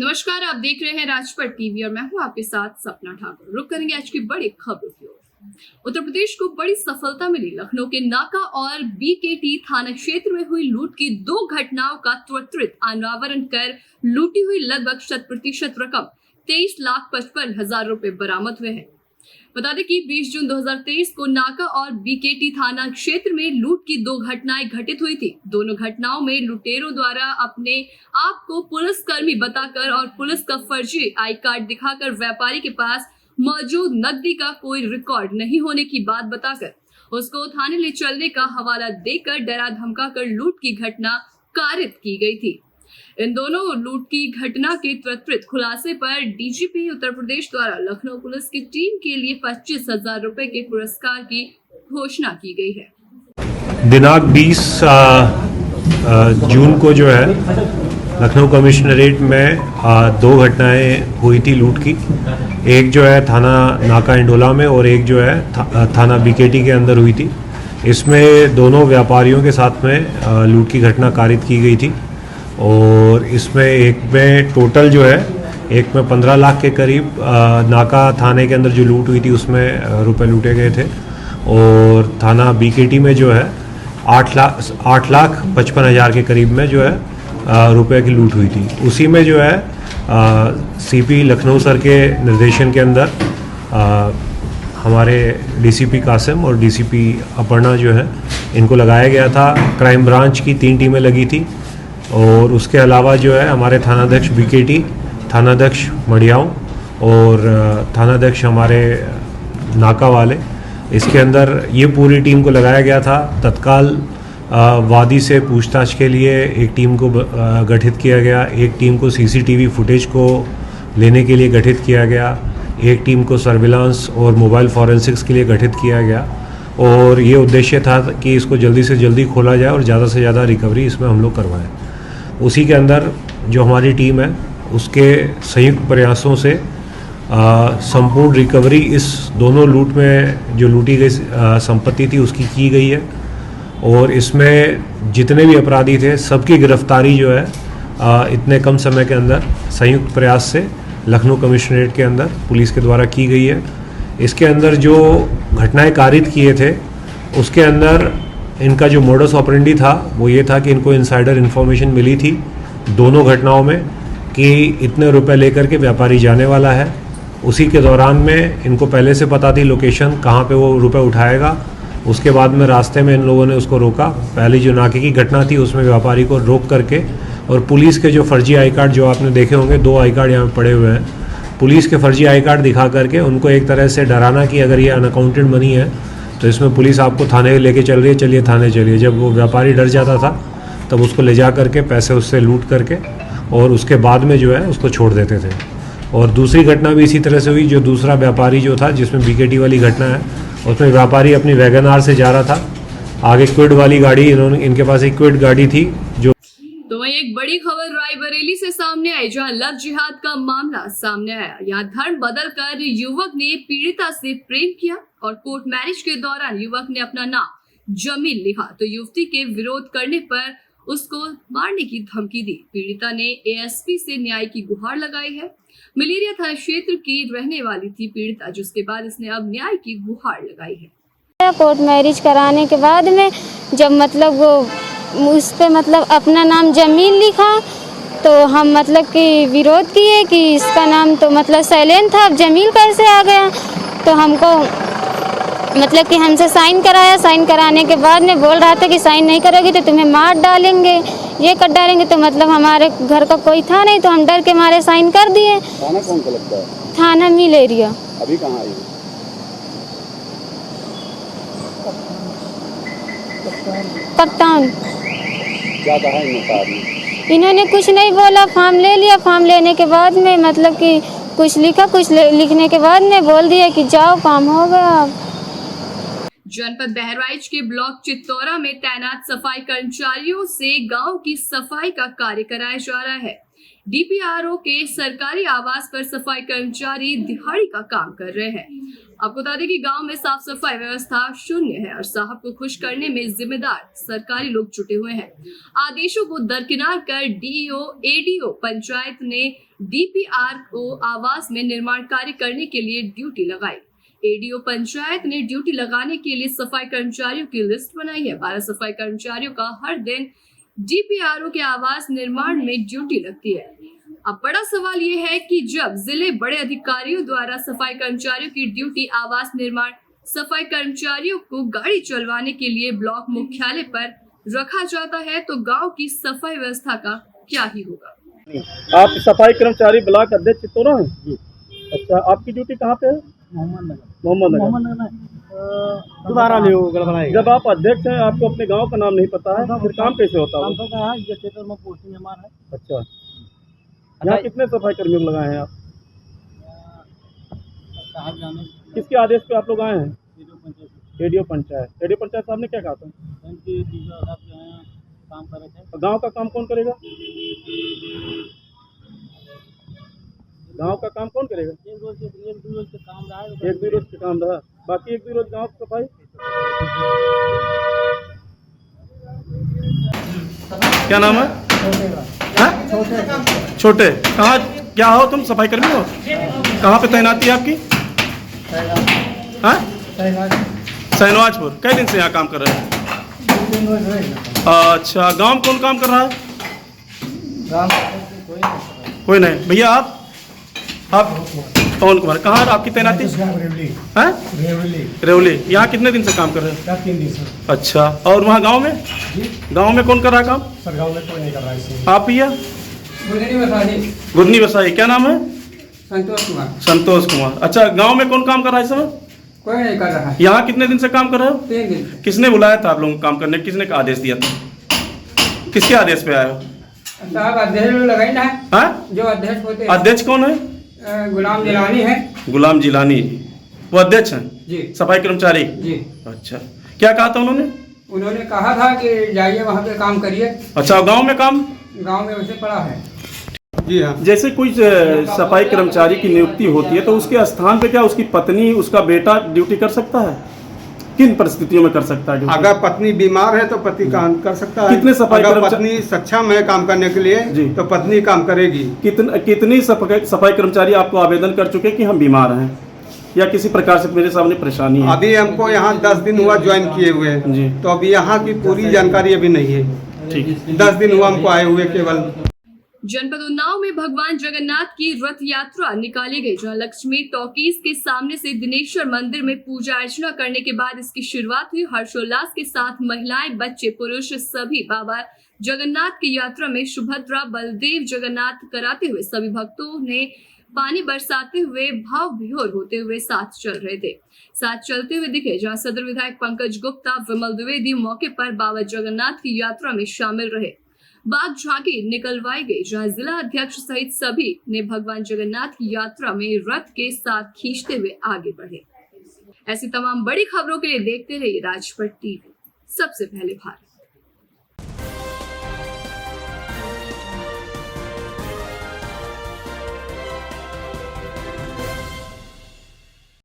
नमस्कार, आप देख रहे हैं राजपट टीवी और मैं हूं आपके साथ सपना ठाकुर। रुक करेंगे आज की बड़ी खबरों की ओर। उत्तर प्रदेश को बड़ी सफलता मिली। लखनऊ के नाका और बीकेटी थाना क्षेत्र में हुई लूट की 2 घटनाओं का त्वरित अनावरण कर लूटी हुई लगभग 100% रकम 23,55,000 रुपए बरामद हुए हैं। बता दें कि 20 जून 2023 को नाका और बीकेटी थाना क्षेत्र में लूट की 2 घटनाएं घटित हुई थी। दोनों घटनाओं में लुटेरों द्वारा अपने आप को पुलिसकर्मी बताकर और पुलिस का फर्जी आई कार्ड दिखाकर व्यापारी के पास मौजूद नकदी का कोई रिकॉर्ड नहीं होने की बात बताकर उसको थाने ले चलने का हवाला देकर डरा धमकाकर लूट की घटना कारित की गई थी। इन दोनों लूट की घटना के त्वरित खुलासे पर डीजीपी उत्तर प्रदेश द्वारा लखनऊ पुलिस की टीम के लिए 25,000 रुपए के पुरस्कार की घोषणा की गई है। दिनांक 20 जून को जो है लखनऊ कमिश्नरेट में 2 घटनाएं हुई थी लूट की। एक जो है थाना नाका इंडोला में और एक जो है थाना बीकेटी के अंदर हुई थी। इसमें दोनों व्यापारियों के साथ में लूट की घटना कारित की गई थी और इसमें एक में टोटल जो है एक में 15 लाख के करीब नाका थाने के अंदर जो लूट हुई थी उसमें रुपए लूटे गए थे और थाना बीकेटी में जो है 8,55,000 के करीब में जो है रुपए की लूट हुई थी। उसी में जो है सीपी लखनऊ सर के निर्देशन के अंदर हमारे डीसीपी कासिम और डीसीपी अपर्णा जो है इनको लगाया गया था। क्राइम ब्रांच की 3 टीमें लगी थी और उसके अलावा जो है हमारे थानाध्यक्ष बीकेटी, थानाध्यक्ष मड़ियाऊं और थानाध्यक्ष हमारे नाका वाले, इसके अंदर ये पूरी टीम को लगाया गया था। तत्काल वादी से पूछताछ के लिए एक टीम को गठित किया गया, एक टीम को सीसीटीवी फुटेज को लेने के लिए गठित किया गया, एक टीम को सर्विलांस और मोबाइल फॉरेंसिक्स के लिए गठित किया गया और ये उद्देश्य था कि इसको जल्दी से जल्दी खोला जाए और ज़्यादा से ज़्यादा रिकवरी इसमें हम लोग करवाएं। उसी के अंदर जो हमारी टीम है उसके संयुक्त प्रयासों से संपूर्ण रिकवरी इस दोनों लूट में जो लूटी गई संपत्ति थी उसकी की गई है और इसमें जितने भी अपराधी थे सबकी गिरफ्तारी जो है इतने कम समय के अंदर संयुक्त प्रयास से लखनऊ कमिश्नरेट के अंदर पुलिस के द्वारा की गई है। इसके अंदर जो घटनाएं कारित किए थे उसके अंदर इनका जो मोडस ऑपरेंडी था वो ये था कि इनको इनसाइडर इन्फॉर्मेशन मिली थी दोनों घटनाओं में कि इतने रुपए लेकर के व्यापारी जाने वाला है। उसी के दौरान में इनको पहले से पता थी लोकेशन कहाँ पे वो रुपए उठाएगा। उसके बाद में रास्ते में इन लोगों ने उसको रोका। पहली जो नाके की घटना थी उसमें व्यापारी को रोक करके और पुलिस के जो फर्जी आई कार्ड जो आपने देखे होंगे 2 आई कार्ड यहाँ पड़े हुए हैं, पुलिस के फर्जी आई कार्ड दिखा करके उनको एक तरह से डराना कि अगर ये अनअकाउंटेड मनी है तो इसमें पुलिस आपको थाने लेके चल रही है, चलिए थाने चलिए। जब वो व्यापारी डर जाता था तब उसको ले जा करके पैसे उससे लूट करके और उसके बाद में जो है उसको छोड़ देते थे। और दूसरी घटना भी इसी तरह से हुई। जो दूसरा व्यापारी जो था जिसमें बीकेटी वाली घटना है उसमें व्यापारी अपनी वैगन आर से जा रहा था, आगे क्विड वाली गाड़ी इनके पास एक क्विड गाड़ी थी जो। तो वहीं एक बड़ी खबर रायबरेली से सामने आई जहां लव जिहाद का मामला सामने आया। यहाँ धर्म बदलकर युवक ने पीड़िता से प्रेम किया और कोर्ट मैरिज के दौरान युवक ने अपना नाम जमील लिखा तो युवती के विरोध करने पर उसको मारने की धमकी दी। पीड़िता ने एएसपी से न्याय की गुहार लगाई है। मलेरिया थाना क्षेत्र की रहने वाली थी पीड़िता, जिसके बाद इसने अब न्याय की गुहार लगाई है। कोर्ट मैरिज कराने के बाद में जब मतलब वो उस पे मतलब अपना नाम जमील लिखा तो हम मतलब कि विरोध किए कि इसका नाम तो मतलब सैलेन था, अब जमील कैसे आ गया। तो हमको मतलब कि हमसे साइन कराया। साइन कराने के बाद में बोल रहा था कि साइन नहीं करोगी तो तुम्हें मार डालेंगे, ये कर डालेंगे। तो मतलब हमारे घर का कोई था नहीं तो हम डर के मारे साइन कर दिए। थाना कौन सा लगता है? थाना मलेरिया। अभी कहाँ आई? कप्तान। क्या कहा इन्होंने? इन्होंने कुछ नहीं बोला, फॉर्म ले लिया। फॉर्म लेने के बाद में मतलब कि कुछ लिखा, कुछ लिखने के बाद में बोल दिया कि जाओ काम हो गया। जनपद बहराइच के ब्लॉक चित्तौरा में तैनात सफाई कर्मचारियों से गांव की सफाई का कार्य कराया जा रहा है। डीपीआरओ के सरकारी आवास पर सफाई कर्मचारी दिहाड़ी का काम कर रहे हैं आपको बता दें कि गांव में साफ सफाई व्यवस्था शून्य है और साहब को खुश करने में जिम्मेदार सरकारी लोग जुटे हुए हैं। आदेशों को दरकिनार कर डीईओ एडीओ पंचायत ने डीपीआर को आवास में निर्माण कार्य करने के लिए ड्यूटी लगाई। एडीओ पंचायत ने ड्यूटी लगाने के लिए सफाई कर्मचारियों की लिस्ट बनाई है। 12 सफाई कर्मचारियों का हर दिन डीपीआरओ के आवास निर्माण में ड्यूटी लगती है। अब बड़ा सवाल ये है कि जब जिले बड़े अधिकारियों द्वारा सफाई कर्मचारियों की ड्यूटी आवास निर्माण सफाई कर्मचारियों को गाड़ी चलवाने के लिए ब्लॉक मुख्यालय पर रखा जाता है तो गांव की सफाई व्यवस्था का क्या ही होगा। आप सफाई कर्मचारी ब्लॉक अध्यक्ष चित्तौरा हैं जी। अच्छा, आपकी ड्यूटी कहाँ पे है? मोहम्मद नगर। दोबारा ले गड़बड़ाएगा। जब आप अध्यक्ष हैं, आपको अपने गांव का नाम नहीं पता है, फिर काम कैसे होता है? ये क्षेत्र में पोस्टिंग हमारा है। अच्छा, यहाँ कितने सफाई कर्मियों को लगाए हैं आप? साहब जाने किसके आदेश पे आप लोग आए हैं? रेडियो पंचायत रेडियो पंचायत साहब ने क्या कहा था? इनकी डीजल साहब जो हैं काम कर रहे थे। गांव का काम कौन करेगा? गांव का काम कौन करेगा? एक दो रोज के काम रहा है। एक दो रोज के काम रहा, बाकी एक दो रोज गांव की सफाई। क्या नाम है? छोटे। कहाँ क्या हो तुम? सफाई कर्मी हो? कहाँ पे तैनाती है आपकी? हाँ, सैनवाजपुर। कई दिन से यहाँ काम कर रहे हैं? अच्छा, गांव में कौन काम कर रहा है? कोई नहीं। भैया आप पवन कुमार, कहाँ आपकी तैनाती? रेवली। यहाँ कितने दिन से काम कर रहे हैं? 3 दिन से। अच्छा, और वहाँ गांव में? गांव में कौन कर रहा है काम? सर गाँव में कोई नहीं कर रहा है। आप भैया? गुदनी वसाई। क्या नाम है? संतोष कुमार। अच्छा, गांव में कौन काम कर रहा है इस समय? कोई नहीं कर रहा है। यहाँ कितने दिन से काम कर रहे हो? 3 दिन से। किसने बुलाया था आप लोगों को काम करने? किसने का आदेश दिया था? किसके आदेश पे आए हो? साहब अध्यक्ष लगाई ना है। हाँ, जो अध्यक्ष होते हैं। अध्यक्ष कौन है? गुलाम जिलानी है। गुलाम जिलानी, वो अध्यक्ष हैं जी। सफाई कर्मचारी जी। अच्छा, क्या कहा था उन्होंने? उन्होंने कहा था कि जाइए वहाँ पे काम करिए। अच्छा, गांव में काम? गांव में वैसे पड़ा है जी हाँ। जैसे कोई सफाई कर्मचारी की नियुक्ति होती है तो उसके स्थान पे क्या उसकी पत्नी, उसका बेटा ड्यूटी कर सकता है? किन परिस्थितियों में कर सकता है? अगर पत्नी बीमार है तो पति काम कर सकता है। कितने सफाई अगर पत्नी सक्षम है काम करने के लिए जी, तो पत्नी काम करेगी। कितनी सफाई कर्मचारी आपको आवेदन कर चुके कि हम बीमार हैं या किसी प्रकार से मेरे सामने परेशानी है? अभी हमको यहाँ 10 दिन हुआ ज्वाइन किए हुए जी, तो अभी यहाँ की पूरी जानकारी अभी नहीं है। ठीक, 10 दिन हुआ हमको आए हुए केवल। जनपद उन्नाव में भगवान जगन्नाथ की रथ यात्रा निकाली गई, जहां लक्ष्मी टॉकीज के सामने से दिनेश्वर मंदिर में पूजा अर्चना करने के बाद इसकी शुरुआत हुई। हर्षोल्लास के साथ महिलाएं, बच्चे, पुरुष सभी बाबा जगन्नाथ की यात्रा में सुभद्रा, बलदेव जगन्नाथ कराते हुए सभी भक्तों ने पानी बरसाते हुए भाव विभोर होते हुए साथ चल रहे थे। साथ चलते हुए दिखे, जहां सदर विधायक पंकज गुप्ता, विमल द्विवेदी मौके पर बाबा जगन्नाथ की यात्रा में शामिल रहे। बाग झांकी निकलवाई गई, जहां जिला अध्यक्ष सहित सभी ने भगवान जगन्नाथ की यात्रा में रथ के साथ खींचते हुए आगे बढ़े। ऐसी तमाम बड़ी खबरों के लिए देखते रहिए राजपट टीवी, सबसे पहले भारत।